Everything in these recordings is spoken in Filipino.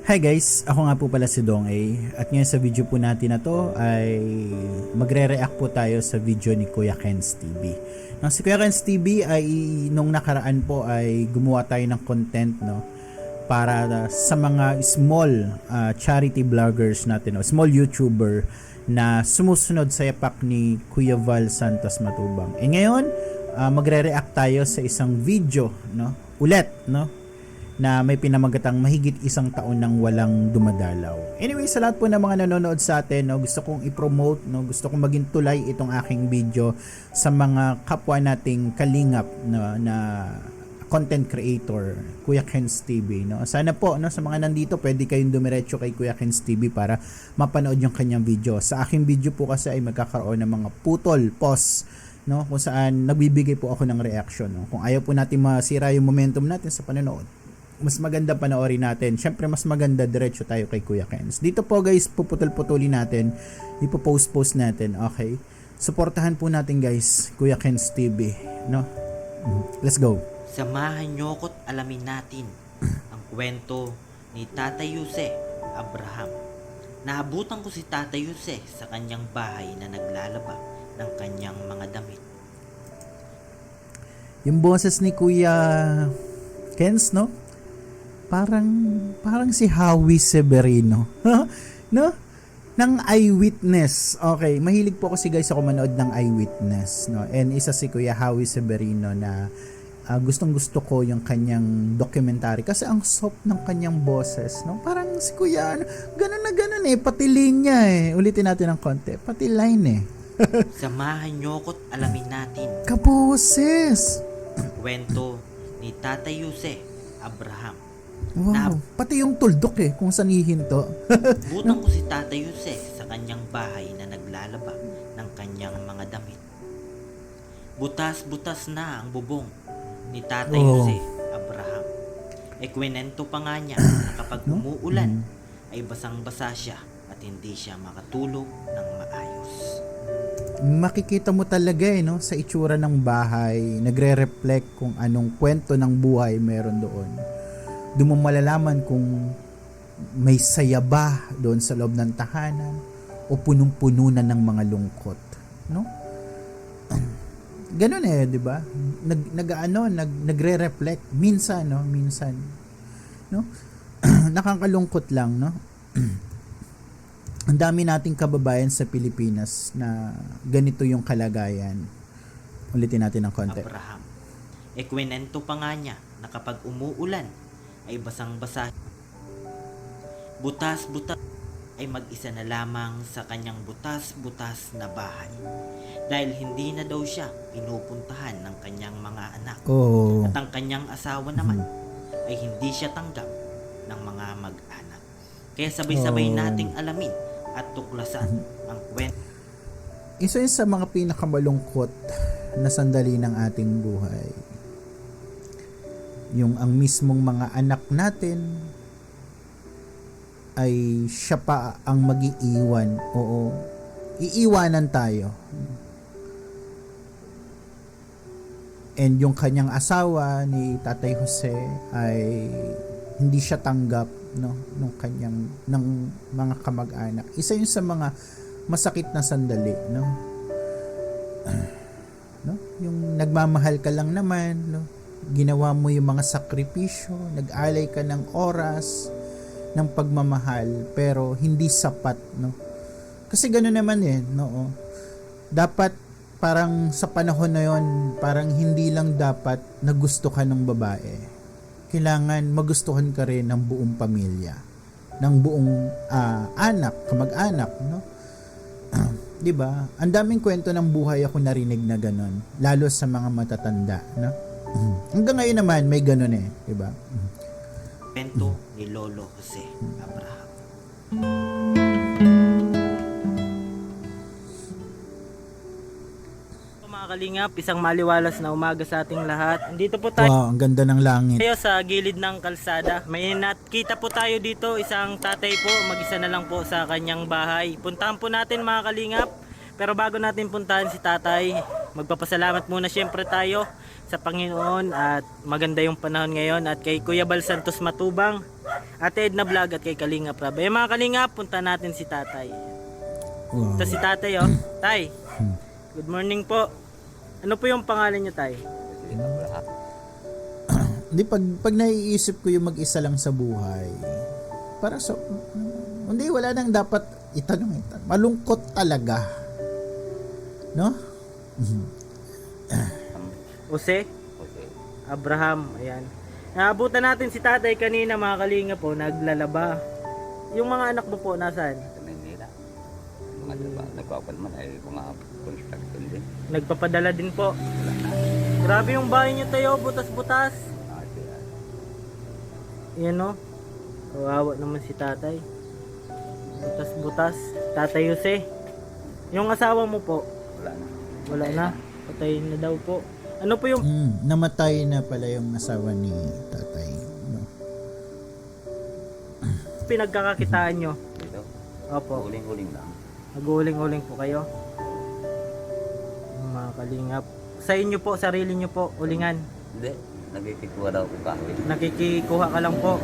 Hi guys, ako nga po pala si Dong A at ngayon sa video po natin na to ay magre-react po tayo sa video ni Kuya Ken's TV. Nang si Kuya Ken's TV ay nung nakaraan po ay gumawa tayo ng content para sa mga small charity vloggers natin o small YouTuber na sumusunod sa yapak ni Kuya Val Santos Matubang. E ngayon, magre-react tayo sa isang video ulit na may pinamagatang mahigit isang taon nang walang dumadalaw. Anyway, sa lahat po ng mga nanonood sa atin, gusto kong i-promote, gusto kong maging tulay itong aking video sa mga kapwa nating kalingap na content creator, Kuya Ken's TV. Sana po sa mga nandito, pwede kayong dumiretso kay Kuya Ken's TV para mapanood yung kanyang video. Sa aking video po kasi ay magkakaroon ng mga putol, pause, kung saan nagbibigay po ako ng reaction. Kung ayaw po natin masira yung momentum natin sa panonood, mas maganda panoorin natin. Syempre mas maganda diretso tayo kay Kuya Ken's. Dito po guys, puputol-putulin natin, ipo-post natin, okay? Suportahan po natin guys, Kuya Ken's TV, Let's go. Samahan niyo ko't alamin natin ang kwento ni Tatay Jose Abraham. Naabutan ko si Tatay Jose sa kanyang bahay na naglalaba ng kanyang mga damit. Yung boses ni Kuya Ken's, Parang si Howie Severino. No? Ng Eyewitness. Okay, mahilig po kasi guys ako manood ng Eyewitness, And isa si Kuya Howie Severino na gustong-gusto ko yung kanyang documentary kasi ang soft ng kanyang boses, Parang si Kuya ganun na ganun pati linya Ulitin natin ng konti. Pati line Samahan niyo ko't alamin natin kaboses. ang kwento ni Tatay Jose Abraham. Wow, pati yung tuldok kung saan hihinto. Butang ko si Tatay Jose sa kanyang bahay na naglalaba ng kanyang mga damit. Butas-butas na ang bubong ni Tatay Jose Abraham. Kwento pa nga niya na kapag umuulan ay basang-basa siya at hindi siya makatulog ng maayos. Makikita mo talaga sa itsura ng bahay, nagre-reflect kung anong kwento ng buhay meron doon. Doon mo malalaman kung may saya ba doon sa loob ng tahanan o punong-puno na ng mga lungkot, Ganun di ba? Nagre-reflect minsan, nakakalungkot lang, Ang dami nating kababayan sa Pilipinas na ganito yung kalagayan. Ulitin natin ng konti. Abraham. Kwento pa nga niya na kapag umuulan ay basang-basa. Butas-butas ay mag-isa na lamang sa kanyang butas-butas na bahay. Dahil hindi na daw siya pinupuntahan ng kanyang mga anak. At ang kanyang asawa naman ay hindi siya tanggap ng mga mag-anak. Kaya sabay-sabay nating alamin at tuklasan ang kwento. Isa yun sa mga pinakamalungkot na sandali ng ating buhay. Yung ang mismong mga anak natin ay siya pa ang mag-iiwan. Oo, iiwanan tayo. And yung kanyang asawa ni Tatay Jose ay hindi siya tanggap nung kanyang ng mga kamag-anak. Isa yun sa mga masakit na sandali, Yung nagmamahal ka lang naman, ginawa mo yung mga sakripisyo, nag-alay ka ng oras ng pagmamahal pero hindi sapat, Kasi gano'n naman dapat parang sa panahon na yon, parang hindi lang dapat na gusto ka ng babae. Kailangan magustuhan ka rin ng buong pamilya, ng buong anak, kamag-anak, 'Di ba? Ang daming kwento ng buhay ako narinig na gano'n, lalo sa mga matatanda, Hanggang ngayon naman may gano'n 'di ba? Kwento ni Lolo Jose Abraham. Mga kalingap, isang maliwalas na umaga sa ating lahat. Dito po tayo. Wow, ang ganda ng langit. Tayo sa gilid ng kalsada. May nakita po tayo dito, isang tatay po, mag-isa na lang po sa kanyang bahay. Puntahan po natin mga kalingap. Pero bago natin puntahan si tatay, magpapasalamat muna syempre tayo sa Panginoon at maganda yung panahon ngayon, at kay Kuya Bal Santos Matubang, Ate Edna Vlog, at kay Kalinga Prab. Eh mga Kalinga, punta natin si Tatay. Wow. Ito si Tatay, oh. Tay, good morning po. Ano po yung pangalan niyo, Tay? Hindi, pag naiisip ko yung mag-isa lang sa buhay, para sa, hindi, wala nang dapat itanong. Malungkot talaga. No? Jose? Abraham, ayan. Naabutan natin si Tatay kanina, mga Kalinga po, naglalaba. Yung mga anak mo po, nasaan? Sa Manila. Mga diba, nagpapalman ay mga construction din. Nagpapadala din po. Grabe yung bahay niyo, tayo, butas-butas. Yan, no? Kawawa naman si Tatay. Butas-butas. Tatay Jose. Yung asawa mo po, Wala na. wala na. Patay na daw po. Ano po yung Namatay na pala yung asawa ni Tatay. No? pinagkakakitaan nyo? Dito, Opo. huling-huling lang. Nag-uuling-uling po kayo. Mga Kalingap. Sa inyo po, sarili nyo po, ulingan. Hindi, nagkikikuha daw ko kahoy. Nakikikuha ka lang po.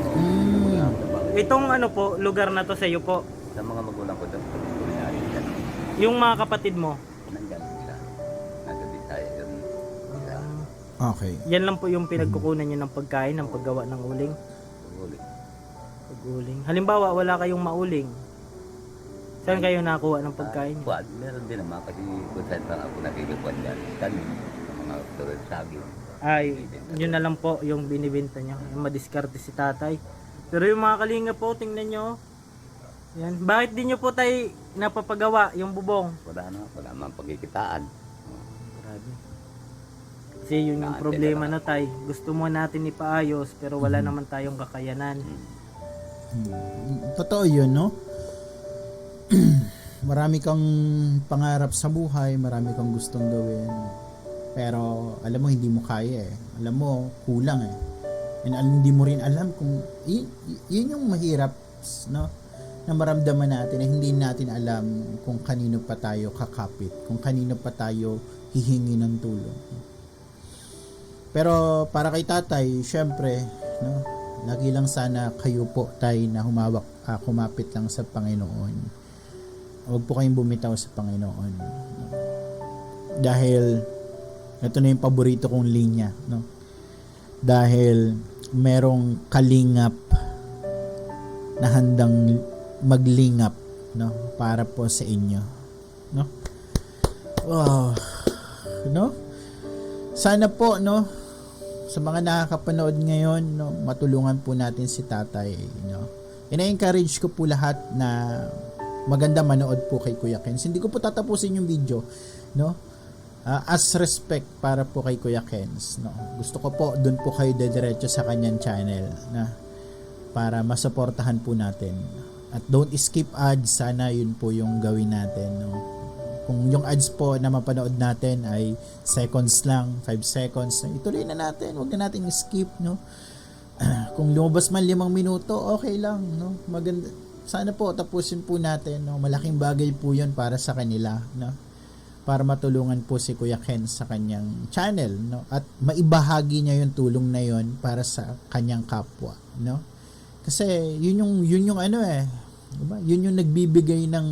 Itong ano po, lugar na to sa iyo po. Sa mga magulang ko doon, kunyari dyan. Yung mga kapatid mo. Nandyan sila. Nasa Bisaya yun. Isa, Okay. Yan lang po yung pinagkukunan nyo ng pagkain, ng paggawa ng uling. huli. Pag-uling. Halimbawa, wala kayong mauling. Saan kayo nakuha ng pagkain? Kuwan, meron din naman kasi kung saan pa ako nakikikuha dyan. Kami, sa mga tulad saging. Ay, yun na lang po yung binibenta nyo. Yung madiskarte si Tatay. Pero yung mga Kalinga po, tingnan nyo. Yan. Bakit di nyo po tayo napapagawa yung bubong? Wala naman pagkikitaan. Grabe. Kasi yun yung problema na tay. Gusto mo natin ipaayos pero wala naman tayong kakayanan. Totoo yun, no? Marami kang pangarap sa buhay, marami kang gustong gawin. Pero alam mo hindi mo kaya eh. Alam mo kulang eh. And hindi mo rin alam kung yun yung mahirap, no? Na maramdaman natin na hindi natin alam kung kanino pa tayo kakapit, kung kanino pa tayo hihingi ng tulong. Pero para kay Tatay, syempre, no? Lagi lang sana kayo po tay na kumapit lang sa Panginoon. Huwag po kayong bumitaw sa Panginoon. No? Dahil ito na yung paborito kong linya, no? Dahil merong kalingap na handang maglingap, no, para po sa inyo, no? Oh, no? Sana po, no, sa mga nakakapanood ngayon, no, matulungan po natin si Tatay, no. Ina-encourage ko po lahat na maganda manood po kay Kuya Kens. Hindi ko po tatapusin yung video, no? As respect para po kay Kuya Kens, no. Gusto ko po doon po kayo dediretso sa kanyang channel, na para masuportahan po natin. At don't skip ads, sana yun po yung gawin natin, no. Kung yung ads po na mapanood natin ay seconds lang, 5 seconds, ituloy na natin, wag na natin skip, no. Kung lumabas man 5 minuto, okay lang, no. Maganda. Sana po tapusin po natin, no. Malaking bagay po yun para sa kanila, no. Para matulungan po si Kuya Ken sa kanyang channel, no. At maibahagi niya yung tulong na yun para sa kanyang kapwa, no. Kasi yun yung ano eh, diba? Yun yung nagbibigay ng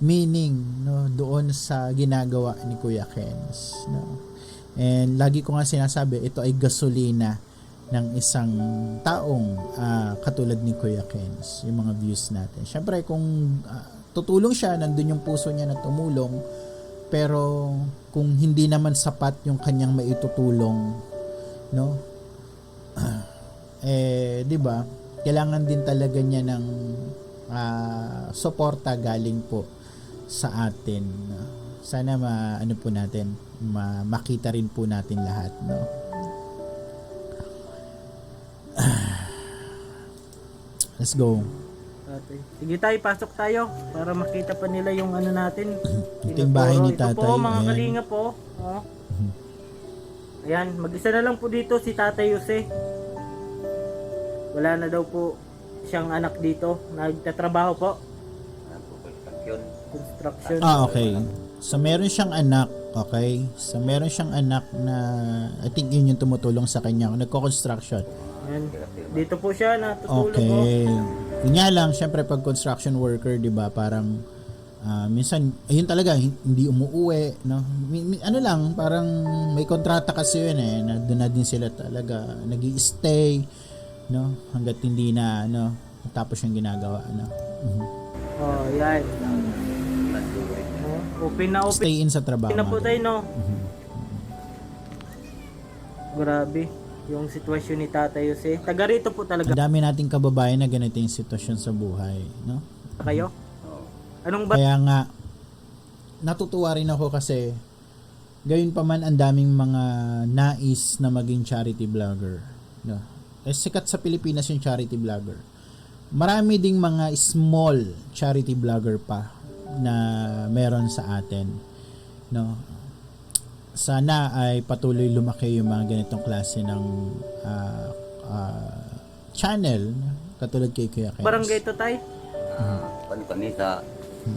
meaning, no, doon sa ginagawa ni Kuya Kens, no. And lagi ko nga sinasabi, ito ay gasolina ng isang taong katulad ni Kuya Kens, yung mga views natin. Syempre kung tutulong siya, nandun yung puso niya na tumulong, pero kung hindi naman sapat yung kanyang maitutulong, no, di ba, kailangan din talaga niya ng suporta galing po sa atin. Sana ano po natin, makita rin po natin lahat, no. Let's go. Tatay. Sige tayo, pasok tayo para makita pa nila yung ano natin. Ito yung bahay ni Ito Tatay. po, mga Ayan. Kalinga po. Oh. Ayan, mag-isa na lang po dito si Tatay Jose. Wala na daw po siyang anak dito. Nagtatrabaho po. Construction. Construction. Okay. So meron siyang anak Okay? So, meron siyang anak na, I think yun yung tumutulong sa kanya. Nagko-construction. Yan. Dito po siya, natutulog po. Okay. Yun nga lang, syempre pag construction worker, di ba, parang, minsan, ayun talaga, hindi umuuwi, no? Ano lang, parang may kontrata kasi yun eh, na doon na din sila talaga nag-i-stay, no? Hanggat hindi na, ano, tapos yung ginagawa, ano. Oh, yan. Oh, open na open Stay in sa trabaho. na po mga tayo, no? Grabe. Yung sitwasyon ni Tatay Jose. Taga rito po talaga Ang dami nating kababayan na ganito yung sitwasyon sa buhay, no? kayo? Anong ba? Kaya nga, natutuwa rin ako kasi gayon pa man ang daming mga nais na maging charity vlogger. No? Eh, sikat sa Pilipinas yung charity vlogger. Marami ding mga small charity vlogger pa na meron sa atin. No? Sana ay patuloy lumaki yung mga ganitong klase ng channel katulad kay Kuya Kens. Barangay to, Tay? Panisa,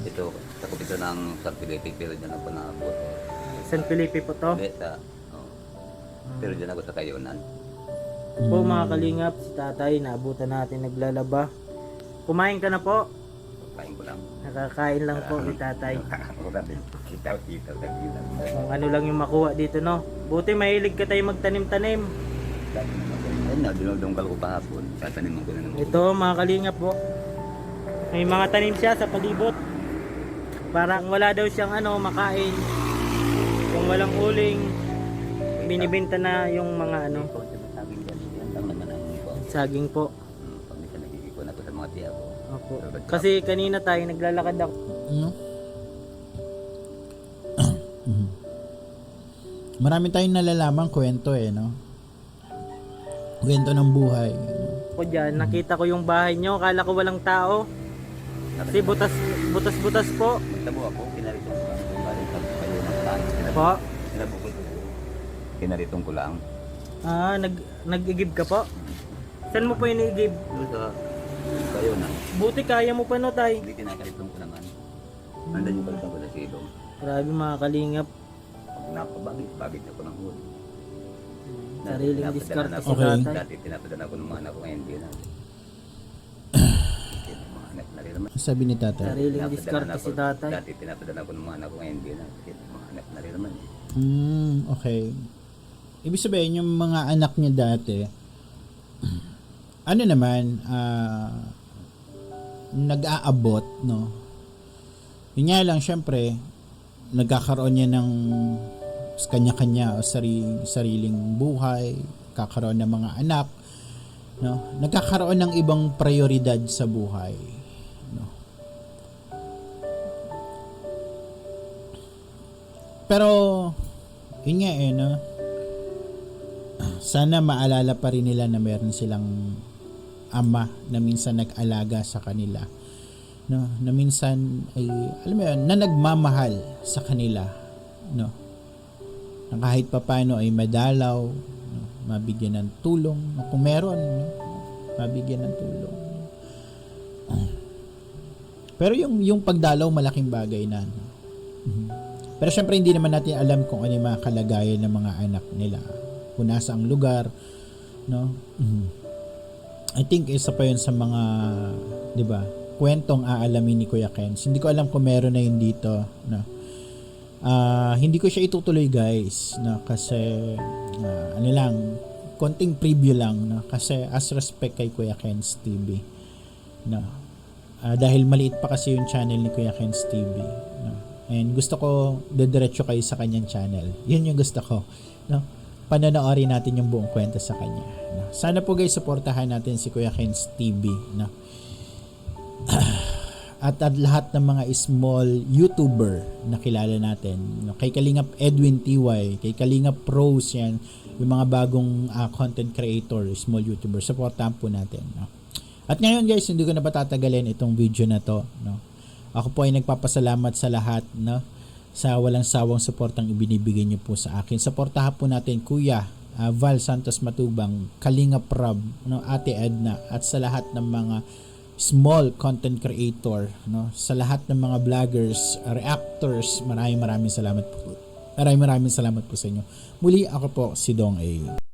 ito, sakop ito ng San Felipe, pero dyan ako naabot. San Felipe po to. Hindi, pero dyan ako sa Kayunan. Po mga kalingap, si Tatay, naabutan natin naglalaba. Kumain ka na po? Kain ko lang. Nakakain lang po ni Tatay. Kita. Kung ano lang yung makuha dito, no? Buti mahilig ka tayo magtanim-tanim. Ayun na, dinudungkal ko kahapon. Tataniman ko na naman. Ito mga kalingap po. May mga tanim siya sa palibot. Parang wala daw siyang ano, makain. Kung walang uling, binibenta na yung mga ano, Saging dyan. Yan lang naman ang ko. saging po. Pag minsan nagkikipon ako sa mga tiya ko. Opo. Kasi kanina tayo naglalakad ako. No? Marami tayong nalalaman kwento eh, no? Kwento ng buhay. Ako dyan, nakita ko yung bahay nyo, kala ko walang tao. Kasi butas po. Magtabo ako, kinaritong ko lang. Balik ako kayo ng plan. Po. Kinabukod ko. Kinaritong ko lang. Ah, nag-igib ka po? Saan mo po iniigib? Doon sa kayo na. Buti kaya mo pa no, Tay. Hindi kinakaritong ko naman. Nandan yung balikan ko sa silong. Grabe mga kalingap. Pag napabagit ako ng huli. Sariling Dati diskarte pinapadala si Okay. Tatay. Dati pinapadala ko ng mga anak ko ngayon hindi na. Mga anak na rin naman. Sabi ni tatay. Sariling Pinapadala diskarte na si ako- Tatay. Dati pinapadala ko ng mga anak ko ngayon hindi na. Mga anak na rin naman. Okay. Ibig sabihin, yung mga anak niya dati, ano naman, nag-aabot, no? Yun nga lang, syempre, nagkakaroon niya ng kanya-kanya o sariling buhay, kakaroon ng mga anak, no? Nagkakaroon ng ibang prioridad sa buhay, no? Pero yun nga eh, no? Sana maalala pa rin nila na meron silang ama na minsan nag-alaga sa kanila, no? Na minsan ay, alam mo yun, na nagmamahal sa kanila, no? Na kahit papaano ay madalaw, no? Mabigyan ng tulong, no? Kung meron, no? Mabigyan ng tulong. Pero yung pagdalaw malaking bagay na, no? Pero syempre hindi naman natin alam kung ano yung mga kalagayan ng mga anak nila, kung nasa ang lugar, no? I think isa pa yun sa mga, di ba, kwentong aalamin ni Kuya Kens. Hindi ko alam kung meron na yun dito, no? Hindi ko siya itutuloy, guys, no? Kasi ano lang, konting preview lang, no? Kasi as respect kay Kuya Kens TV, no? Dahil maliit pa kasi yung channel ni Kuya Kens TV, no? And gusto ko dediretso kayo sa kanyang channel. Yun yung gusto ko, no? Panonoorin natin yung buong kwento sa kanya, no? Sana po guys, suportahan natin si Kuya Kens TV, no? At lahat ng mga small YouTuber na kilala natin, no? Kay Kalingap Edwin TY, kay Kalingap Pros, yan, yung mga bagong content creator, small YouTuber, supportahan po natin, no? At ngayon guys, hindi ko na patatagalin itong video na to, no? Ako po ay nagpapasalamat sa lahat, no? Sa walang sawang suportang ibinibigay niyo po sa akin. Suportahan po natin Kuya Val Santos Matubang, Kalingap Rob, no? Ate Edna, at sa lahat ng mga small content creator, no? Sa lahat ng mga vloggers, reactors, maraming salamat po Maraming salamat po sa inyo. Muli ako po si Dong A.